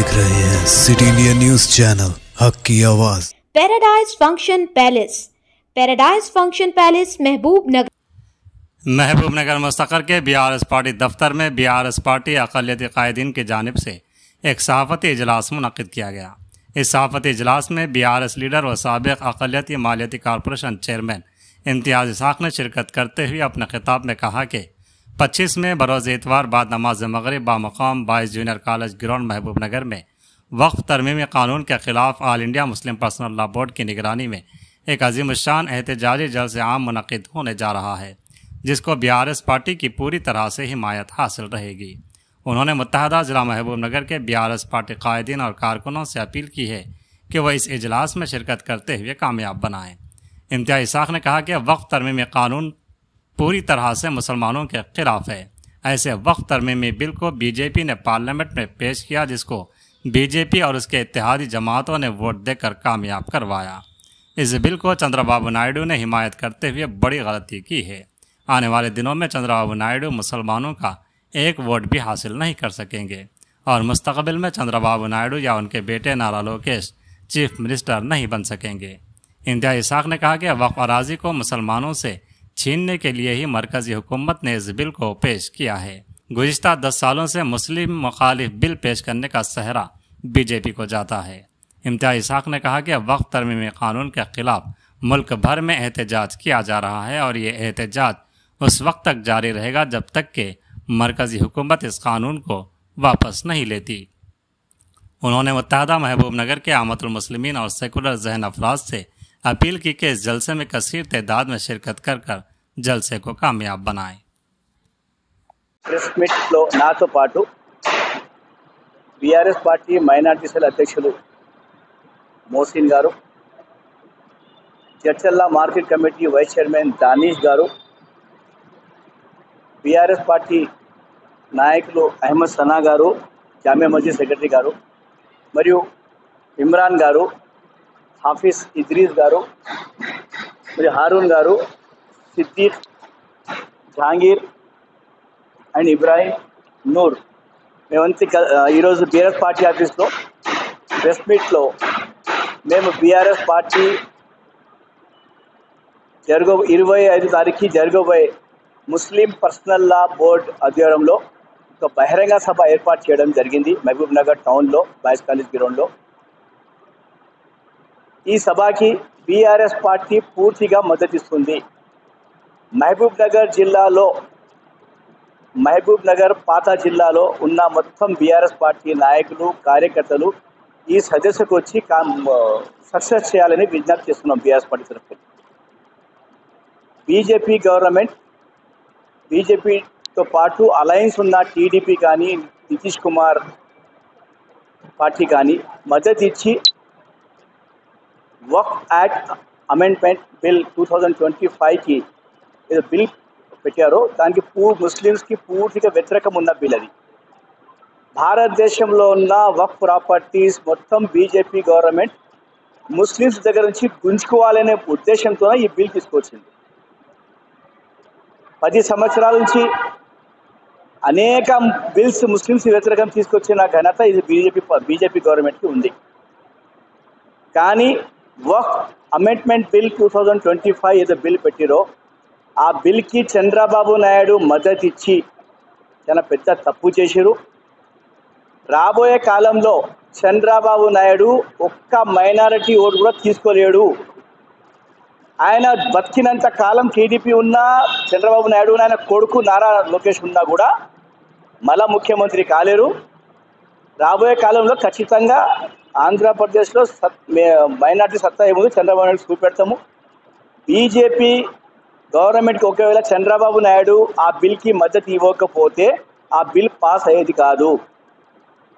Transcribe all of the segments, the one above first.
देख रहे हैं सिटी इंडिया न्यूज चैनल हक की आवाज। पैराडाइज फंक्शन पैलेस महबूब नगर मुस्तकर के बीआरएस पार्टी दफ्तर में बीआरएस पार्टी अक़लियती कायदीन की जानिब से एक सहाफ़ती इजलास मुनक़िद किया गया। इस सहाफ़ती इजलास में बीआरएस लीडर व साबिक़ अक़लियती मालियाती कॉरपोरेशन चेयरमैन इम्तियाज़ इसाक़ ने शिरकत करते हुए अपने खिताब में कहा कि 25 में बरोज़ इतवार बाद नमाज मग़रिब बामक़ाम 22 जूनियर कॉलेज ग्राउंड महबूब नगर में वक्फ़ तरमीमी क़ानून के ख़िलाफ़ all India Muslim personal law board की निगरानी में एक अज़ीमुश्शान एहतजाजी जलसे आम मुनक़िद होने जा रहा है, जिसको बीआरएस पार्टी की पूरी तरह से हिमायत हासिल रहेगी। उन्होंने मुत्तहदा ज़िला महबूब नगर के बीआरएस पार्टी कायदीन और कारकुनों से अपील की है कि वह इस इजलास में शिरकत करते हुए कामयाब बनाएँ। इम्तियाज़ इसाक़ ने कहा कि वक्फ़ तरमीमी क़ानून पूरी तरह से मुसलमानों के ख़िलाफ़ है। ऐसे वक्फ़ तरमीमी बिल को बीजेपी ने पार्लियामेंट में पेश किया, जिसको बीजेपी और उसके इत्तेहादी जमातों ने वोट देकर कामयाब करवाया। इस बिल को चंद्रबाबू नायडू ने हिमायत करते हुए बड़ी गलती की है। आने वाले दिनों में चंद्रबाबू नायडू मुसलमानों का एक वोट भी हासिल नहीं कर सकेंगे और मुस्तक़बिल में चंद्रबाबू नायडू या उनके बेटे नारा लोकेश चीफ मिनिस्टर नहीं बन सकेंगे। इम्तियाज़ इसाक़ ने कहा कि वक्फ़ अराज़ी को मुसलमानों से छीनने के लिए ही मरकज़ी हुकूमत ने इस बिल को पेश किया है। गुज़िश्ता 10 सालों से मुस्लिम मुखालिफ बिल पेश करने का सहरा बीजेपी को जाता है। इम्तियाज़ इसाक़ ने कहा कि वक्फ़ तरमीमी क़ानून के ख़िलाफ़ मुल्क भर में एहतजाज किया जा रहा है और ये एहतजाज उस वक्त तक जारी रहेगा जब तक कि मरकज़ी हुकूमत इस कानून को वापस नहीं लेती। उन्होंने मुत्तहदा महबूब नगर के आमतुल मुस्लिमीन और सेकुलर जहन अफराद से अपील की कि इस जलसे में कसीर तादाद में शिरकत कर जलसे को कामयाब बनाएं। ప్రెస్ మీట్లో నాతో పాటు బీఆర్ఎస్ పార్టీ మైనార్టీ సెల్ అధ్యక్షులు మోసిన్ గారు, చర్చల్లా మార్కెట్ కమిటీ వైస్ చైర్మన్ దానీష్ గారు, బీఆర్ఎస్ పార్టీ నాయకులు అహ్మద్ సనా గారు, జామియా మస్జిద్ సెక్రటరీ గారు, మరియు ఇమ్రాన్ గారు, హాఫీజ్ ఇద్రీస్ గారు, మరియు హారూన్ గారు, సిద్దిక్, జహాంగీర్ అండ్ ఇబ్రాహీం, నూర్ మేమంతా ఈరోజు బీఆర్ఎస్ పార్టీ ఆఫీస్లో ప్రెస్ మీట్లో మేము బీఆర్ఎస్ పార్టీ 25 తారీఖు జరగబోయే ముస్లిం పర్సనల్ లా బోర్డ్ ఆధ్వర్యంలో ఒక బహిరంగ సభ ఏర్పాటు చేయడం జరిగింది మహబూబ్ నగర్ టౌన్లో బాయ్స్ కాలేజ్ గ్రౌండ్లో। ఈ సభకి బీఆర్ఎస్ పార్టీ పూర్తిగా మద్దతిస్తుంది। మహబూబ్ నగర్ జిల్లాలో మహబూబ్ నగర్ పాత జిల్లాలో ఉన్న మొత్తం బీఆర్ఎస్ పార్టీ నాయకులు కార్యకర్తలు ఈ సదస్సుకు వచ్చి సక్సెస్ చేయాలని విజ్ఞప్తి చేస్తున్నాం। బీఆర్ఎస్ పార్టీ తరఫున బీజేపీ గవర్నమెంట్, బీజేపీతో పాటు అలయన్స్ ఉన్న టీడీపీ కానీ నితీష్ కుమార్ పార్టీ కానీ మద్దతు ఇచ్చి వక్ఫ్ యాక్ట్ అమెండ్మెంట్ బిల్ 2025కి ఏదో బిల్ పెట్టారో దానికి ముస్లిమ్స్కి పూర్తిగా వ్యతిరేకం ఉన్న బిల్ అది। భారతదేశంలో ఉన్న వక్ఫ్ ప్రాపర్టీస్ మొత్తం బీజేపీ గవర్నమెంట్ ముస్లిమ్స్ దగ్గర నుంచి గుంజుకోవాలనే ఉద్దేశంతో ఈ బిల్ తీసుకొచ్చింది। 10 సంవత్సరాల నుంచి అనేక బిల్స్ ముస్లిమ్స్ వ్యతిరేకం తీసుకొచ్చిన ఘనత ఇది బీజేపీ గవర్నమెంట్కి ఉంది। కానీ వక్ఫ్ అమెండ్మెంట్ బిల్ 2025 ఏదో బిల్ పెట్టిరో ఆ బిల్కి చంద్రబాబు నాయుడు మద్దతు ఇచ్చి చాలా పెద్ద తప్పు చేశారు। రాబోయే కాలంలో చంద్రబాబు నాయుడు ఒక్క మైనారిటీ ఓటు కూడా తీసుకోలేడు। ఆయన బతికినంత కాలం టీడీపీ ఉన్నా, చంద్రబాబు నాయుడు ఆయన కొడుకు నారా లోకేష్ ఉన్నా కూడా మళ్ళా ముఖ్యమంత్రి కాలేరు। రాబోయే కాలంలో ఖచ్చితంగా ఆంధ్రప్రదేశ్లో మైనారిటీ సత్తా ఏముంది చంద్రబాబు నాయుడు చూపెడతాము। బీజేపీ గవర్నమెంట్కి ఒకవేళ చంద్రబాబు నాయుడు ఆ బిల్కి మద్దతు ఇవ్వకపోతే ఆ బిల్ పాస్ అయ్యేది కాదు।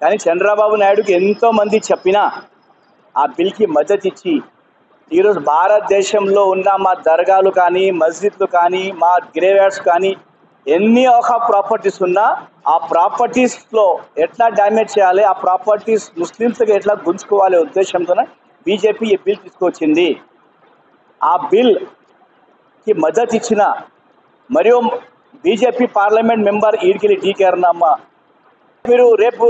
కానీ చంద్రబాబు నాయుడుకి ఎంతోమంది చెప్పినా ఆ బిల్కి మద్దతు ఇచ్చి ఈరోజు భారతదేశంలో ఉన్న మా దర్గాలు కానీ, మస్జిద్లు కానీ, మా గ్రేవ్యార్డ్స్ కానీ ఎన్ని ప్రాపర్టీస్ ఉన్నా ఆ ప్రాపర్టీస్లో ఎట్లా డ్యామేజ్ చేయాలి, ఆ ప్రాపర్టీస్ ముస్లిమ్స్కి ఎట్లా గుంజుకోవాలి ఉద్దేశంతోనే బీజేపీ ఈ బిల్ తీసుకొచ్చింది। ఆ బిల్కి మద్దతు ఇచ్చిన మరియు బీజేపీ పార్లమెంట్ మెంబర్ ఈడికెళ్ళి డీకే అరుణమ్మ, మీరు రేపు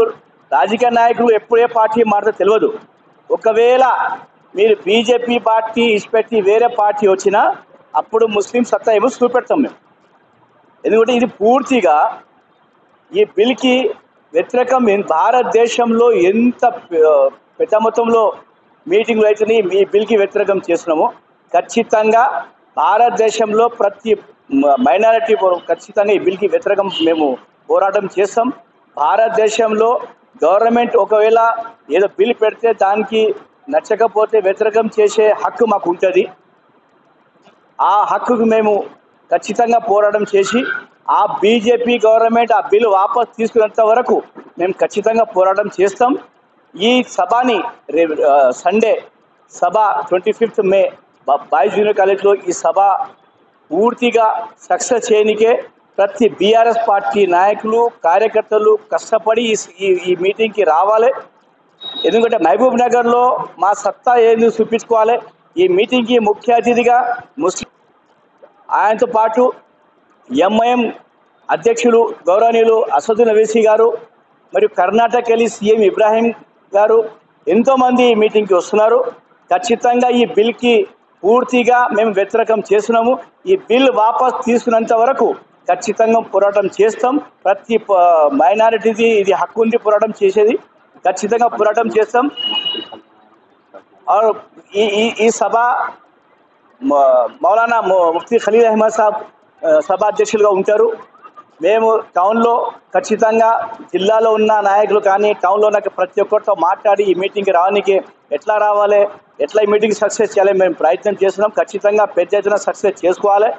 రాజకీయ నాయకులు ఎప్పుడు ఏ పార్టీ మారుతుందో తెలియదు. ఒకవేళ మీరు బీజేపీ పార్టీ ఇష్టపెట్టి వేరే పార్టీ వచ్చినా అప్పుడు ముస్లిం సత్తా ఏమో చూపెడతాం మేము. ఎందుకంటే ఇది పూర్తిగా ఈ బిల్కి వ్యతిరేకం. భారతదేశంలో ఎంత పెద్ద మొత్తంలో మీటింగ్లు అయితే ఈ బిల్కి వ్యతిరేకం చేస్తున్నామో ఖచ్చితంగా భారతదేశంలో ప్రతి మైనారిటీ ఖచ్చితంగా ఈ బిల్కి వ్యతిరేకం మేము పోరాటం చేస్తాం. భారతదేశంలో గవర్నమెంట్ ఒకవేళ ఏదో బిల్ పెడితే దానికి నచ్చకపోతే వ్యతిరేకం చేసే హక్కు మాకు ఉంటుంది. ఆ హక్కుకు మేము ఖచ్చితంగా పోరాటం చేసి ఆ బీజేపీ గవర్నమెంట్ ఆ బిల్ వాపస్ తీసుకునేంత వరకు మేము ఖచ్చితంగా పోరాటం చేస్తాం. ఈ సభని సండే సభ 25 మే బాయ్స్ జూనియర్ కాలేజ్లో ఈ సభ పూర్తిగా సక్సెస్ చేయనికే ప్రతి బీఆర్ఎస్ పార్టీ నాయకులు కార్యకర్తలు కష్టపడి ఈ మీటింగ్కి రావాలి. ఎందుకంటే మహబూబ్ నగర్లో మా సత్తా ఏంది చూపించుకోవాలి. ఈ మీటింగ్కి ముఖ్య అతిథిగా ముస్లిం ఆయనతో పాటు ఎంఐఎం అధ్యక్షులు గౌరవనీయులు అసదుద్దీన్ ఓవైసీ గారు మరియు కర్ణాటక వెళ్ళి సీఎం ఇబ్రాహీం గారు ఎంతోమంది ఈ మీటింగ్కి వస్తున్నారు. ఖచ్చితంగా ఈ బిల్కి పూర్తిగా మేము వ్యతిరేకం చేస్తున్నాము. ఈ బిల్ వాపస్ తీసుకున్నంత వరకు ఖచ్చితంగా పోరాటం చేస్తాం. ప్రతి మైనారిటీది ఇది హక్కు ఉంది పోరాటం చేసేది. ఖచ్చితంగా పోరాటం చేస్తాం. ఈ సభ మౌలానా ముఫ్తీ ఖలీల్ అహ్మద్ సాబ్ సభా అధ్యక్షులుగా ఉంటారు. మేము టౌన్లో ఖచ్చితంగా జిల్లాలో ఉన్న నాయకులు కానీ టౌన్లో ఉన్న ప్రతి ఒక్కరితో మాట్లాడి ఈ మీటింగ్కి రావడానికి ఎట్లా రావాలి, ఎట్లా ఈ మీటింగ్ సక్సెస్ చేయాలి మేము ప్రయత్నం చేస్తున్నాం. ఖచ్చితంగా పెద్ద ఎత్తున సక్సెస్ చేసుకోవాలి.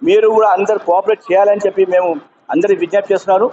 మీరు కూడా అందరు కోఆపరేట్ చేయాలని చెప్పి మేము అందరికి విజ్ఞప్తి చేస్తున్నారు.